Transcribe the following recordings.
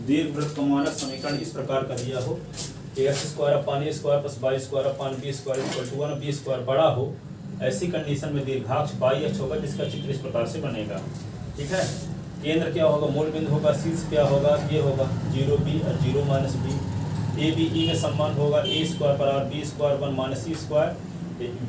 दीर्घवृत्त का मानक समीकरण इस प्रकार का दिया हो कि x square upon a square plus y square upon b square equal to 1 b square बड़ा हो, ऐसी कंडीशन में दीर्घाक्ष वाई अक्ष होगा जिसका चित्र इस प्रकार से बनेगा। ठीक है, केंद्र क्या होगा, मूल बिंदु होगा, शीर्ष क्या होगा, ये होगा 0 बी और 0 minus b. A b e में संबंध होगा ए स्क्वायर बराबर b square 1 minus c square.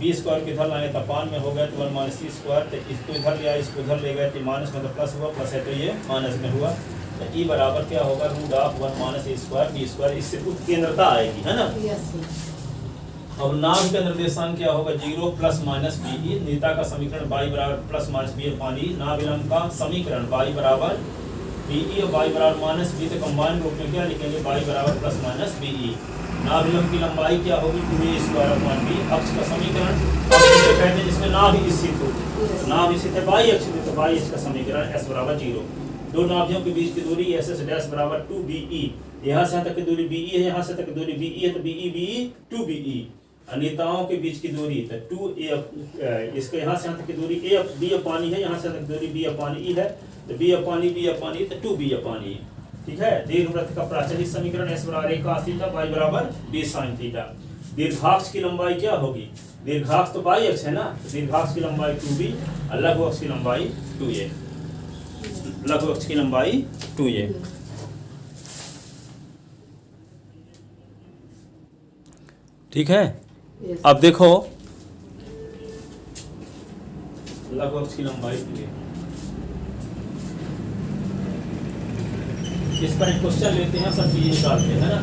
B square को इधर लाए तो अपान में हो गया तो 1 माइनस सी स्क्वायर, तो इसको इधर ले आए इसको इधर ले गए तो माइनस मतलब प्लस हुआ, प्लस है तो ये माइनस में हुआ, तो ई बराबर क्या होगा root of 1 minus a square b square. इससे उत्केंद्रता आएगी, है ना। अब नाभ का निर्देशांक क्या होगा, 0 प्लस माइनस बी। नीता का समीकरण y बराबर प्लस माइनस बी अपान ई। नाभ विलंब का समीकरण y बराबर बी ई और y बराबर माइनस बी, तो कंबाइन रूप में क्या लिखेंगे, y बराबर प्लस माइनस बी ई। नाभ विलंब की लंबाई क्या होगी, 2a स्क्वायर अपान बी। अक्ष का समीकरण कहते हैं जिसमें नाभ स्थित हो, नाभ स्थित है y अक्ष में, तो y अक्ष का समीकरण s बराबर 0। दो नाभियों के बीच की दूरी एस एस डैश बराबर 2be। यहाँ से यहाँ तक की दूरी be है, यहाँ से तक की दूरी be है, तो be 2be। अनिताओं के बीच की दूरी तो 2a, इसके यहाँ से यहाँ तक की दूरी a b अपानी है, यहाँ से तक दूरी b अपानी है, तो b अपानी तो 2b अपानी। ठीक है, दीर्घवृत्त का प्राचलिक समीकरण s बराबर a cos थीटा y बराबर b sin थीटा। दीर्घाक्ष की लंबाई क्या होगी, दीर्घाक्ष तो y अक्ष है ना, दीर्घाक्ष की लंबाई 2b और लघु अक्ष की लंबाई 2a, लघु अक्ष की लंबाई 2a। ठीक है, अब देखो लघु अक्ष की लंबाई 2a। इस पर एक क्वेश्चन लेते हैं, सब चीजें निकालते हैं ना।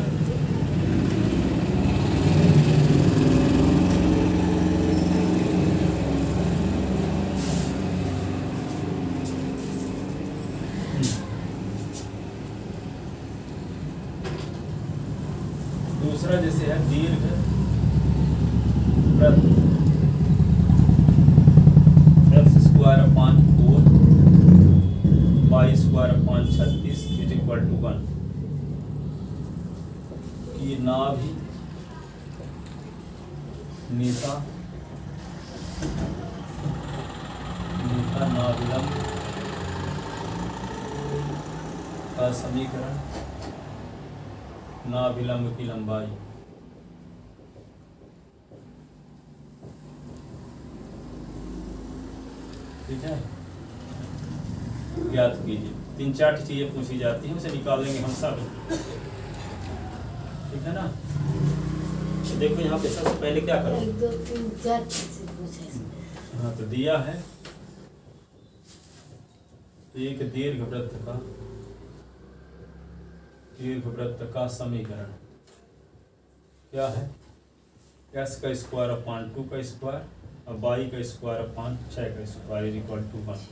दूसरा जैसे है दीर्घ वृत्त x square upon 4 y square upon 36 is equal to 1 की नाभि नीता नाभिलंब का समीकरण नाभिलंब की लंबाई ठीक है ज्ञात कीजिए। 3-4 चीजें पूछी जाती हैं, उसे निकाल लेंगे हम सब। ठीक है ना, तो देखो यहाँ पे सबसे पहले क्या करो, 1 2 3 4 से पूछे। हाँ तो दिया है एक दीर्घवृत्त का समीकरण क्या है, एक्स का स्क्वायर अपान 2 का स्क्वायर और वाई का स्क्वायर अपान 6 का स्क्वायर इज इक्वल टू 1।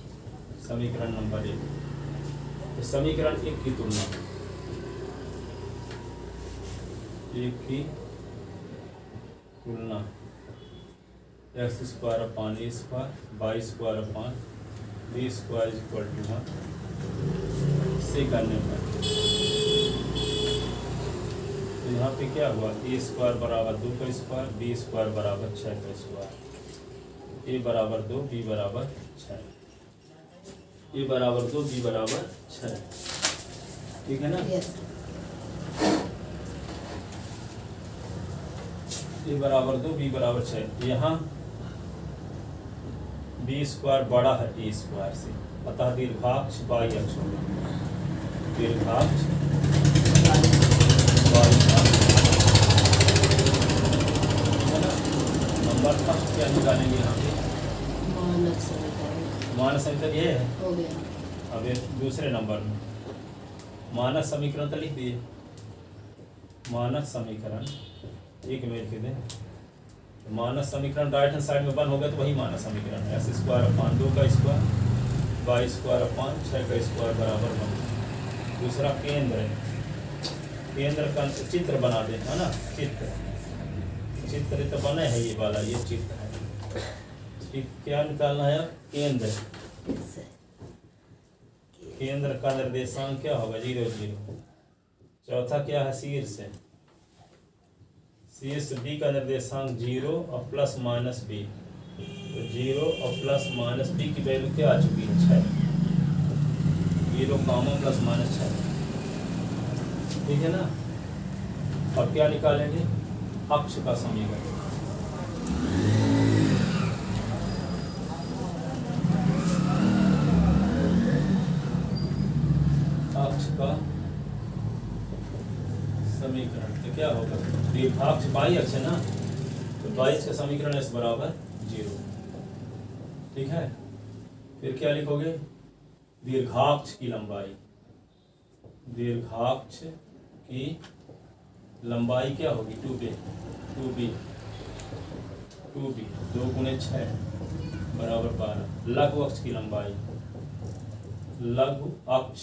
समीकरण नंबर 1। तो समीकरण 1 की तुलना, x square upon a square y square upon b square is equal to 1 से करने पर तो यहाँ पे क्या हुआ, ए स्क्वायर बराबर 2 का स्क्वायर बी स्क्वायर बराबर 6 का स्क्वायर, ए बराबर 2 बी बराबर 6, ए बराबर 2 बी बराबर 6। ठीक है ना, ए बराबर 2 बी बराबर 6। यहाँ बी स्क्वायर बड़ा है ए स्क्वायर से, अतः दीर्घाक्ष वाई अक्ष होगा, दीर्घाक्ष वाई अक्ष। नंबर फर्स्ट क्या निकालेंगे यहाँ पे, मानक समीकरण ये है हो गया। अब ये दूसरे नंबर में मानक समीकरण तो लिख दिए, मानक समीकरण एक मिनट के दें, मानक समीकरण राइट हैंड साइड में 1 हो गया तो वही मानक समीकरण है, एक्स स्क्वायर अपान 2 का स्क्वायर वाई स्क्वायर अपान 6 का स्क्वायर बराबर 1। दूसरा केंद्र है, केंद्र का चित्र बना दे, है ना, चित्र तो बने है, ये वाला ये चित्र है। क्या निकालना है, केंद्र, केंद्र का निर्देशांक क्या होगा 0 0। चौथा क्या है, शीर्ष बी का निर्देशांक 0 और प्लस माइनस बी, तो 0 और प्लस माइनस बी की वैल्यू क्या आ चुकी है 6, 0 कामा प्लस माइनस 6। ठीक है ना। अब क्या निकालेंगे, अक्ष का समीकरण। अक्ष का समीकरण तो क्या होगा, दीर्घाक्ष बाई अक्ष है ना, तो बाई अक्ष का समीकरण s बराबर 0। ठीक है, फिर क्या लिखोगे, दीर्घाक्ष की लंबाई, दीर्घाक्ष की लंबाई क्या होगी 2b 2 गुणे 6 बराबर 12। लघु अक्ष की लंबाई, लघु अक्ष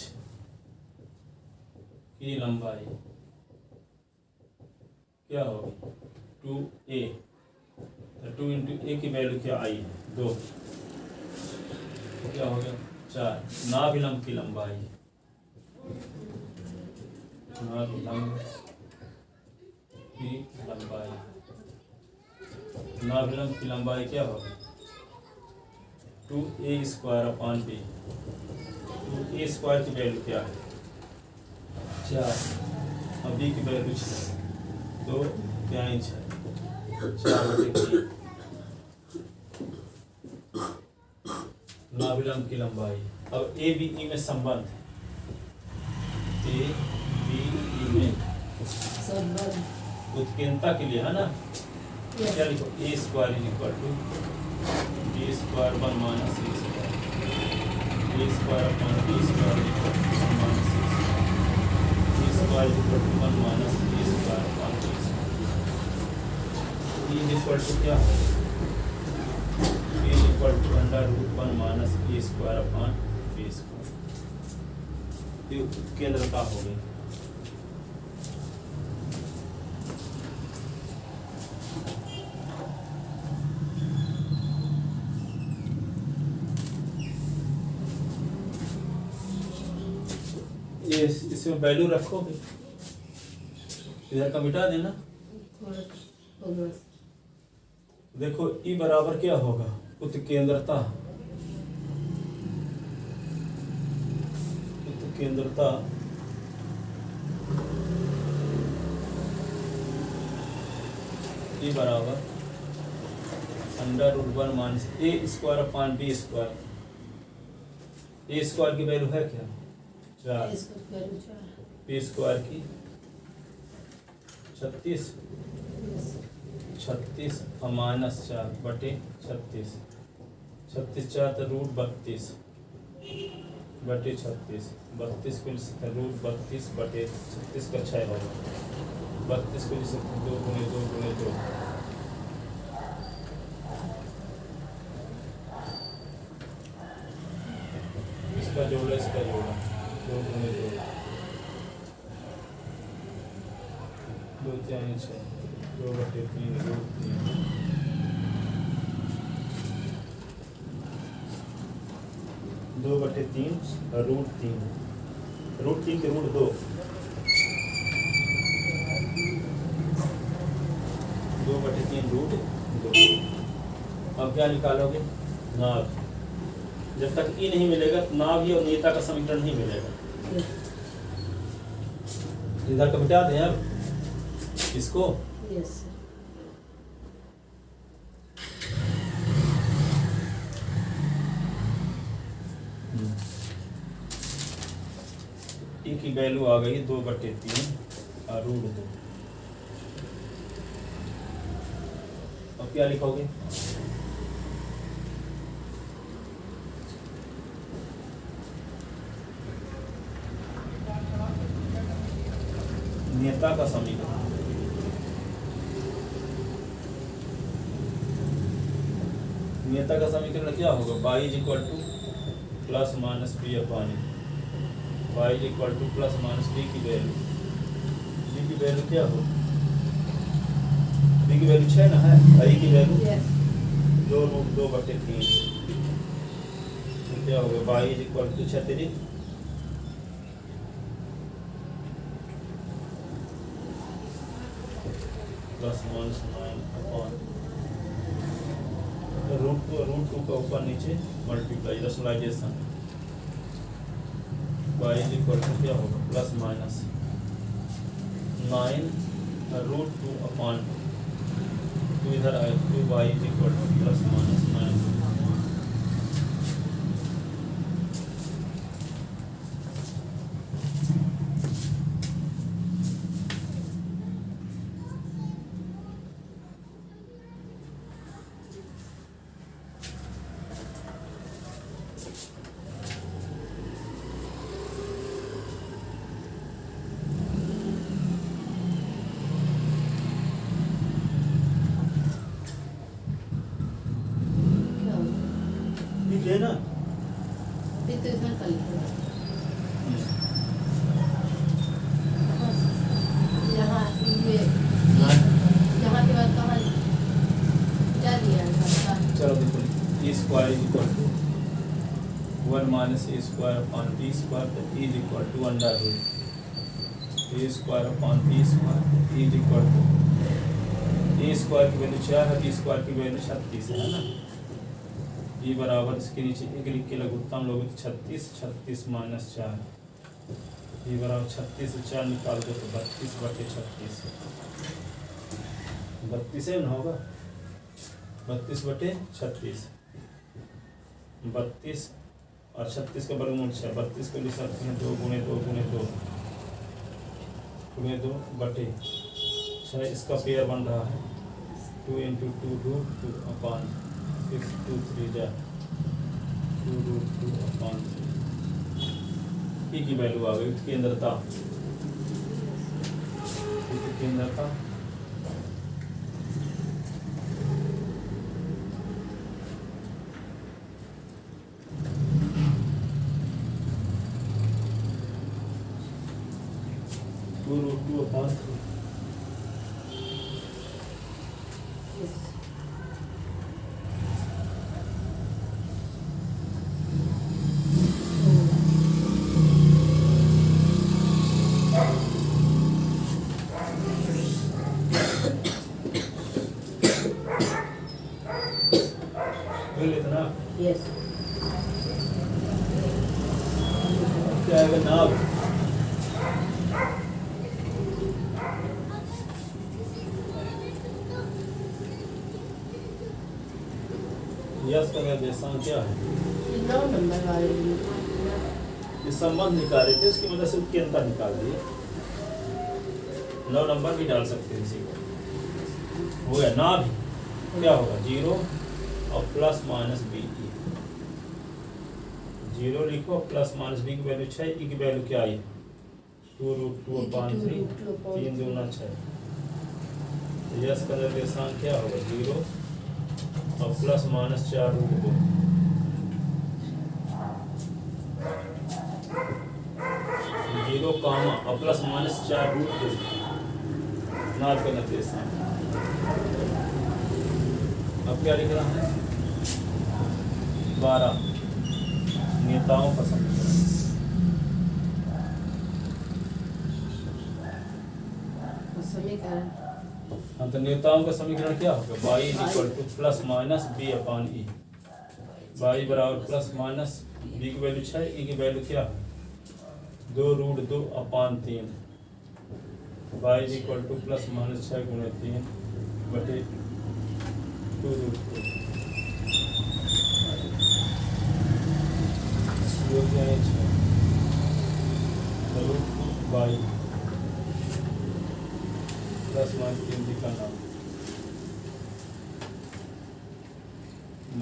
की लंबाई क्या होगी 2a, तो 2 इंटू ए की वैल्यू क्या आई 2, तो क्या हो गया 4। नाभिलंब की लंबाई, नाभिलंब की लंबाई, नाभिलंब की लंबाई क्या होगी 2a square upon b। 2a square की वैल्यू क्या है 4, और b की वैल्यू 6, तो क्या इंच है 4/3। नाभिलंब की लंबाई। अब ए बी ई में संबंध है, ए बी ई में संबंध उत्केंद्रता के लिए है ना, क्या लिखो a square is equal to b square 1 minus a square, a square upon b square equal to 1 minus a square equal to 1 minus a square upon b square. E equal to क्या है, b equal to √1 minus a square upon b square. ये उत्केंद्रता हो गई। ये इसमें value रखोगे, इधर का मिटा देना। थोड़ा देखो ई बराबर क्या होगा, उत्केंद्रता, उत्केंद्रता ई बराबर √1 minus a square upon b square. A square की वैल्यू है क्या 4, बी स्क्वायर की 36 माइनस 4 बटे 36, 36 4 तो √32 बटे 36, 32 को √32 बटे 36 का 6 होगा, 32 को 2 गुणे 2 गुणे 2, इसका जोड़ा इसका जोड़ा 2 गुणे 2, 2 4 6, 2/3 √3, 2/3 √3, √3 के √2, 2/3 √2। अब क्या निकालोगे, नाभ। जब तक ई नहीं मिलेगा तो नाभ और नेता का समीकरण नहीं मिलेगा। इधर का मिटा दें अब इसको। यस ई की वैल्यू आ गई 2/3 और √2। अब क्या लिखोगे, नेता का समीकरण। नेता का समीकरण क्या होगा, y equal to plus minus b upon y equal to plus minus b की वैल्यू, बी की वैल्यू क्या हो, बी की वैल्यू 6 ना है, आई की वैल्यू 2√2/3, तो क्या होगा y equal to 36 plus minus 9 upon √2 का ऊपर नीचे multiply, rationalisation, y equal to क्या होगा प्लस माइनस 9√2/2 इधर आए 2y equal to plus minus 9। क्या होगा? लिख लेना। अभी तो इधर कर लिया। यहाँ ये यहाँ के बाद कहाँ क्या दिया है इसका? चलो देखो e square equal to 1 minus a square upon b square तो is equal to under root a square upon b square is equal to a square की वैल्यू 4 है, बी स्क्वायर की वैल्यू 36 है ना। ये बराबर इसके नीचे एक लिख के लगुत्तम लोगे तो 36 36 माइनस 4 ये बराबर 36 से 4 निकाल दो तो 32/36 32 है ना होगा 32/36 32 और 36 का वर्गमूल 6 32 को लिख सकते हैं 2 गुणे 2 गुणे 2 गुणे 2 बटे 6 इसका पेयर बन रहा है 2 × 2 रूट 2 अपॉन 6 2 3 जा 2 रूट 2 अपॉन 3 की वैल्यू आ गई केंद्रता केंद्रता √2 अपॉन 3 Yes. इतना Yes. क्या आएगा नाभ यस का निर्देशांक क्या है? ये 9 नंबर वाले ये संबंध निकाले थे उसकी मदद से उसके अंतर निकाल दिए 9 नंबर भी डाल सकते हैं इसी को हो गया ना भी क्या होगा 0 और प्लस माइनस बी की 0 लिखो प्लस माइनस बी की वैल्यू 6 ई की वैल्यू क्या आई 2√2/3 3 दूना 6 यस का निर्देशांक क्या होगा 0 और प्लस माइनस 4√2 0 कामा और प्लस माइनस 4√2 नाथ का निर्देशांक अब क्या लिख रहा है 12 नेताओं का समीकरण समीकरण हाँ तो नेताओं का समीकरण क्या होगा y equal to plus minus b upon e y बराबर प्लस माइनस बी की वैल्यू 6 ई की वैल्यू क्या है 2√2/3 y equal to plus minus 6 गुणे 3 बटे 2√2 y प्लस माइनस 3 दिखाना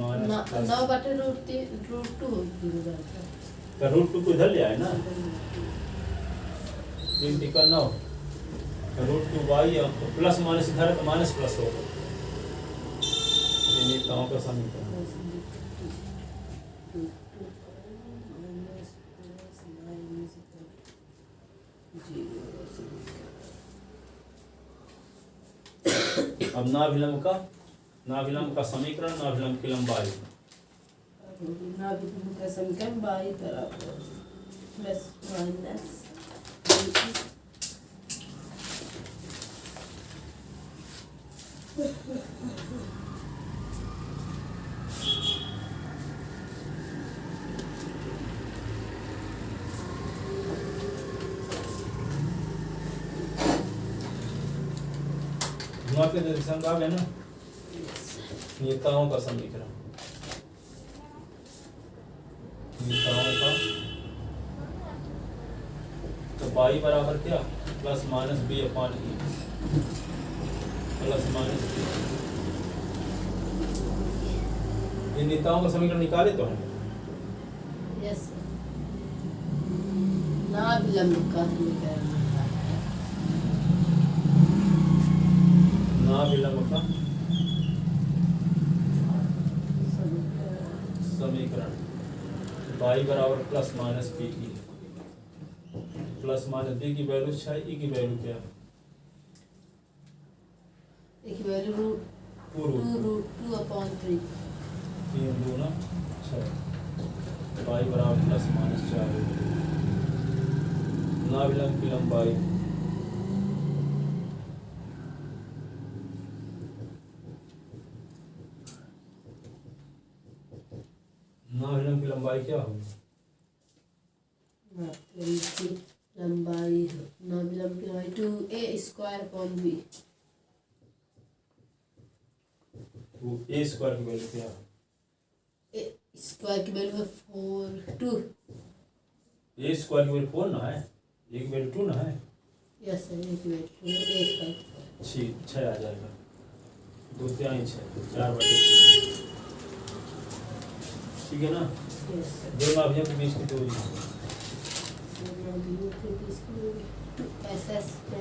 माइनस 9 बटे √2 होती है का √2 को इधर ले आए ना 3 टिका 9 √2y प्लस माइनस इधर है तो माइनस प्लस होगा ये नेताओं का समीकरण अब नाभिलंब का समीकरण नाभिलंब की लंबाई का समीकरण y बराबर प्लस माइनस वहाँ पे निर्देशांक आ गए ना, नियताओं का समीकरण, नियताओं का, तो y बराबर क्या, प्लस माइनस बी अपॉन ई, प्लस माइनस बी। ये नियताओं का समीकरण निकाले तो हम यस ना विलंब का समीकरण ना विलंब का समीकरण y बराबर plus minus b e, plus minus b की वैल्यू 6, ई की वैल्यू क्या, एक वैल्यू रूट 2/3 3 दूना 6, y बराबर प्लस माइनस 4, ना विलंब की लंबाई ना विलंब की लंबाई क्या होगी, लंबाई ना विलंब की लंबाई 2a² b, तो a स्क्वायर की वैल्यू क्या, a स्क्वायर की वैल्यू है 4 2 a स्क्वायर की वैल्यू 4 ना है, a की वैल्यू 2 ना है, यस सर एक वैल्यू 1 6 आ जाएगा, 2 6 4/3, ठीक है ना। यस दोनों अभियों के बीच की दूरी, SS = 2b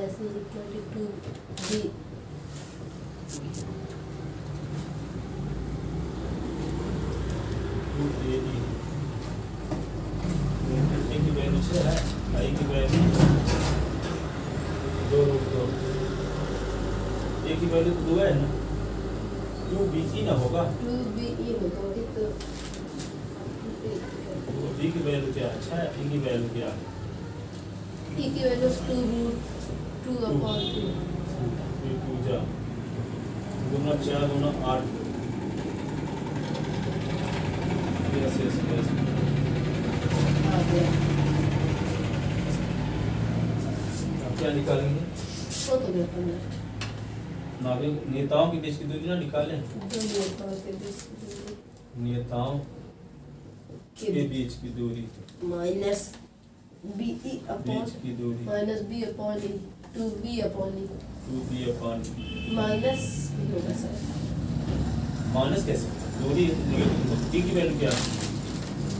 a की वैल्यू 6 है, i की वैल्यू 2√2, a की वैल्यू 2 है ना, 2b ना होगा, 2b होगा वही तो b की वैल्यू क्या है 6, e की वैल्यू क्या है, e की वैल्यू 2√2/2 2 जा दूना 4 दूना 8, यस आ गया अब क्या निकालेंगे, वो तो गया 15 नाभिक नियताओं के बीच की दूरी ना निकालें, दो नियताओं के बीच की दूरी नियताओं के बीच की दूरी, माइनस बी ई अपॉन बीच की दूरी minus b upon e 2b/e 2b upon minus b होगा सर माइनस कैसे, दूरी नेगेटिव, b की वैल्यू क्या है,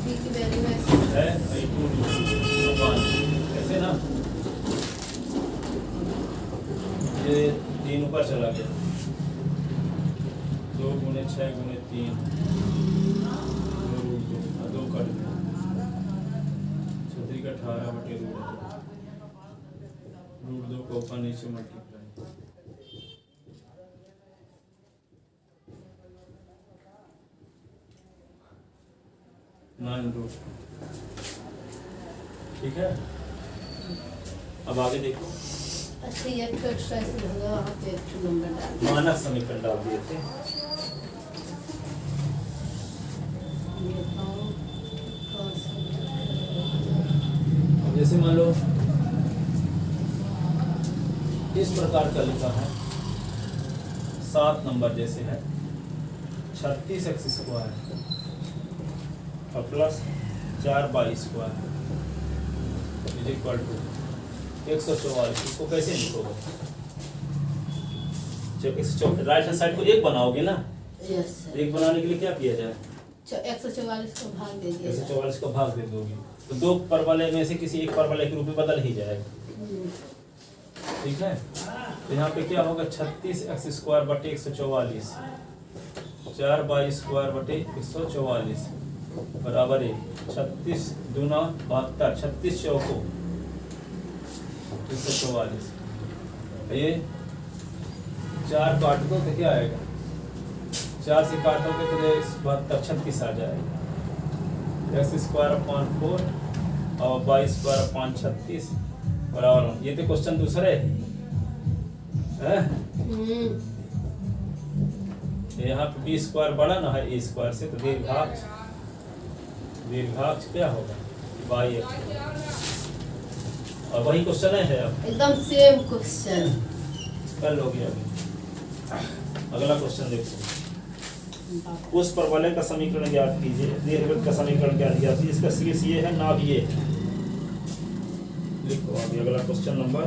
बी की वैल्यू है आई 2 अपॉन, कैसे ना, ये 3 ऊपर चला गया, 2 × 6 × 3 2 कट गया, 6 का 18/√2, √2 को ऊपर नीचे मल्टीप्लाई, √9, ठीक है। अब आगे देखो, अच्छा ये तो एक्स्ट्रा इसमें होगा वहाँ पे एक नंबर डाल मानक समीकरण डाल दिए थे, नियताओं का समीकरण अब जैसे मान लो इस प्रकार का लिखा है, 7 नंबर जैसे है 36x² और प्लस 4y² = 144, इसको कैसे लिखोगे, जब 144 राइट हैंड साइड को 1 बनाओगे ना, यस सर 1 बनाने के लिए क्या किया जाए, 144 को भाग दे दिया जाए 144 का भाग दे दोगे तो 2 परवलय में से किसी एक परवलय के रूप में बदल ही जाएगा, ठीक है। तो यहाँ पे क्या होगा, 36x² बटे 144, 4y² बटे 144 बराबर है 36 दूना 72, 36 चौको 144, ये 4 काट दो तो क्या आएगा, 4 से काटोगे तो 72 36 आ जाएगा, x² 4 और y² 36 बराबर, ये तो क्वेश्चन दूसरे है, यहाँ पे b² बड़ा ना है a² से, तो दीर्घाक्ष क्या होगा y और वही क्वेश्चन है अब एकदम सेम क्वेश्चन कर लोगे अभी, अगला क्वेश्चन देखो, उस परवलय का समीकरण ज्ञात कीजिए, दीर्घवृत्त का समीकरण ज्ञात कीजिए, इसका शीर्ष ये है, नाभ ये है। लिखो अभी अगला क्वेश्चन नंबर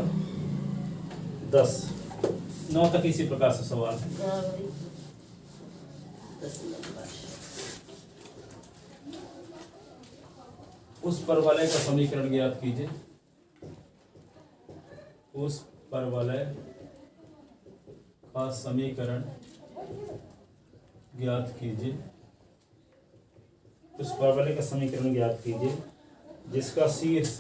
10, 9 तक इसी प्रकार से सवाल है। उस परवलय का समीकरण ज्ञात कीजिए, उस परवलय का समीकरण ज्ञात कीजिए, उस परवलय का समीकरण ज्ञात कीजिए जिसका शीर्ष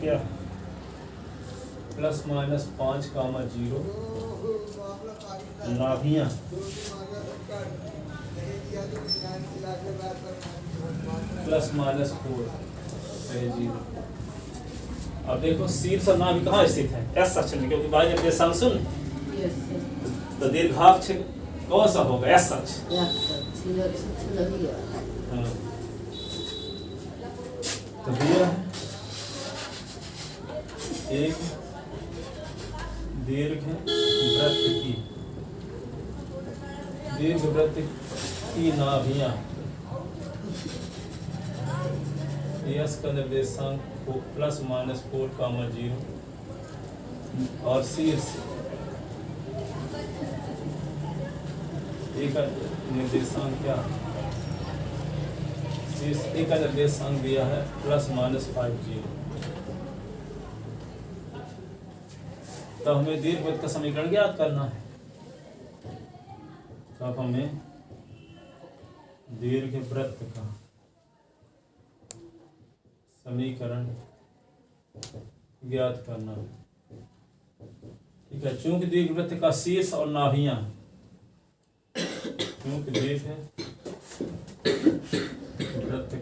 क्या है, ±5,0, नाभियां ±4 0। अब देखो शीर्ष और नाभि कहाँ स्थित है, एस अक्ष में, क्योंकि भाई निर्देशांक सुन, तो दीर्घाक्ष कौन सा होगा, एस अक्ष। हाँ। तो दिया एक दीर्घ वृत्त की नाभियां, यस का निर्देशांक ±4,0 और शीर्ष एक निर्देशांक क्या, शीर्ष एक का निर्देशांक दिया है ±50। तो हमें दीर्घवृत्त का समीकरण ज्ञात करना है। तो अब हमें दीर्घवृत्त का समीकरण ज्ञात करना है। ठीक है, चूंकि दीर्घवृत्त का शीर्ष और नाभियां, चूंकि दीर्घवृत्त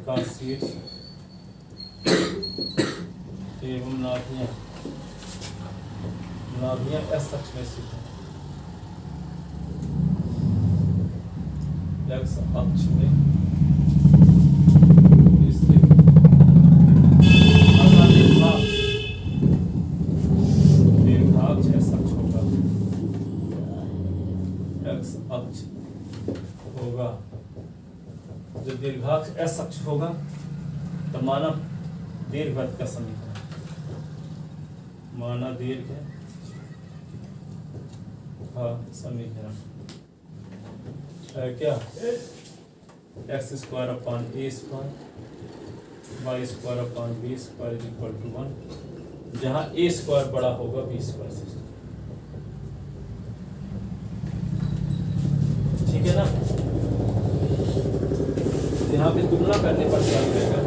का शीर्ष एवं नाभियां एस अक्ष में स्थित है, एक्स अक्ष में स्थित। दीर्घाक्ष एस अक्ष होगा, एक्स अक्ष होगा। जो दीर्घाक्ष एस अक्ष होगा तो माना दीर्घवृत्त का समीकरण, माना दीर्घ का समीकरण है क्या, x²/a²y²/b² 1, जहाँ a² बड़ा होगा b² से। ठीक है ना। यहाँ पे तुलना करने पर क्या मिलेगा,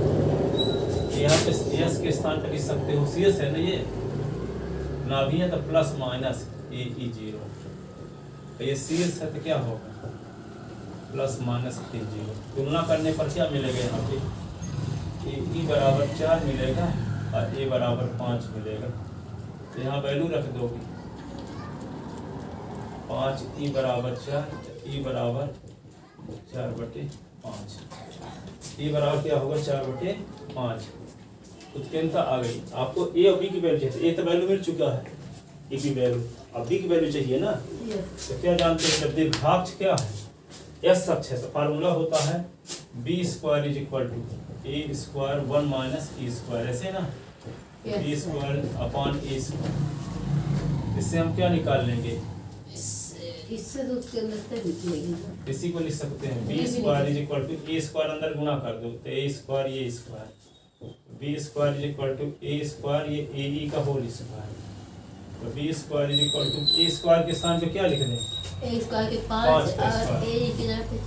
यहाँ पे s के स्थान पर लिख सकते हो, शीर्ष है ना ये, नाभियां तो ±a/0, तो ये शीर्ष है तो क्या होगा ±a/0। तुलना करने पर क्या मिलेगा, यहाँ पे e बराबर 4 मिलेगा और a बराबर 5 मिलेगा। तो यहाँ वैल्यू रख दोगे 5, e बराबर 4, e बराबर 4/5, e बराबर क्या होगा 4/5। उत्कीर्णता आ गई। आपको ए और बी की वैल्यू चाहिए, ए तो वैल्यू मिल चुका है, ए की वैल्यू, अब बी की वैल्यू चाहिए ना। तो क्या जानते हैं, जब दीर्घाक्ष क्या है, एस अक्ष है, तो फार्मूला होता है b² = a² 1 - e², ऐसे ना, b²/a²। इससे हम क्या निकाल लेंगे, इससे तो उसके अंदर तक निकलेगी ना, इसी को लिख सकते हैं b² = a² अंदर गुणा कर दो तो a² ये स्क्वायर, b² = a² ये ae का होल स्क्वायर। तो b² = a² के स्थान पे क्या लिख दें, a² के 5 और a के जगह पे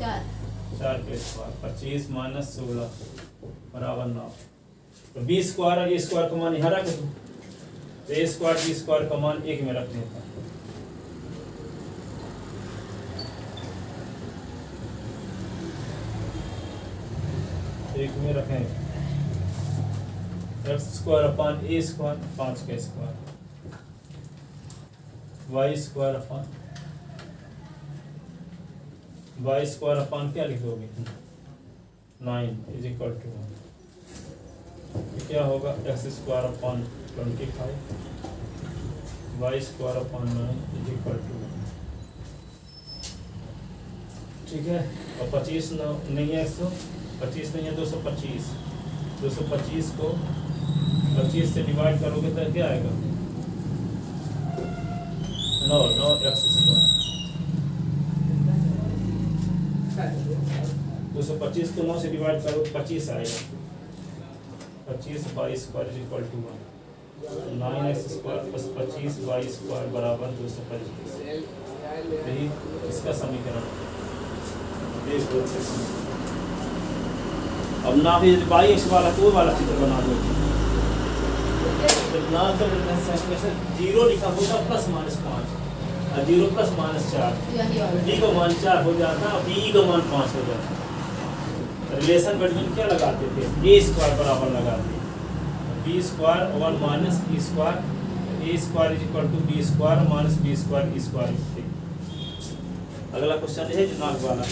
4 के स्क्वायर, 25 - 16 = 9। तो b² और a² का मान यहाँ रख दो, तो a² b² का मान 1 में रख देता है। एक में रखें x² / a², 5 का स्क्वायर, y² क्या लिख दोगे 9 = 1। क्या होगा x square upon 25 y square upon 9 is equal to, ठीक है। और 25 नहीं है, 125 नहीं है, 225 225 को 25 से डिवाइड करोगे तो क्या आएगा 9 एक्स स्क्वायर। 225 को 9 से डिवाइड करो 25 आएगा, 25 y square is equal to 1, 9x square plus 25 y square बराबर 225। यही इसका समीकरण। अब ना भी बाई एक्स वाला कोई वाला चित्र बना दो, ना तो जीरो लिखा होता प्लस माइनस 5 और 0 प्लस माइनस 4, यही वाला डी का मान 4 हो जाता और बी का मान 5 हो जाता। रिलेशन बिटवीन क्या लगाते थे, ए स्क्वायर बराबर लगाते, b square 1 minus b square, a square is equal to b square minus b square e square. अगला क्वेश्चन है जनाब वाला।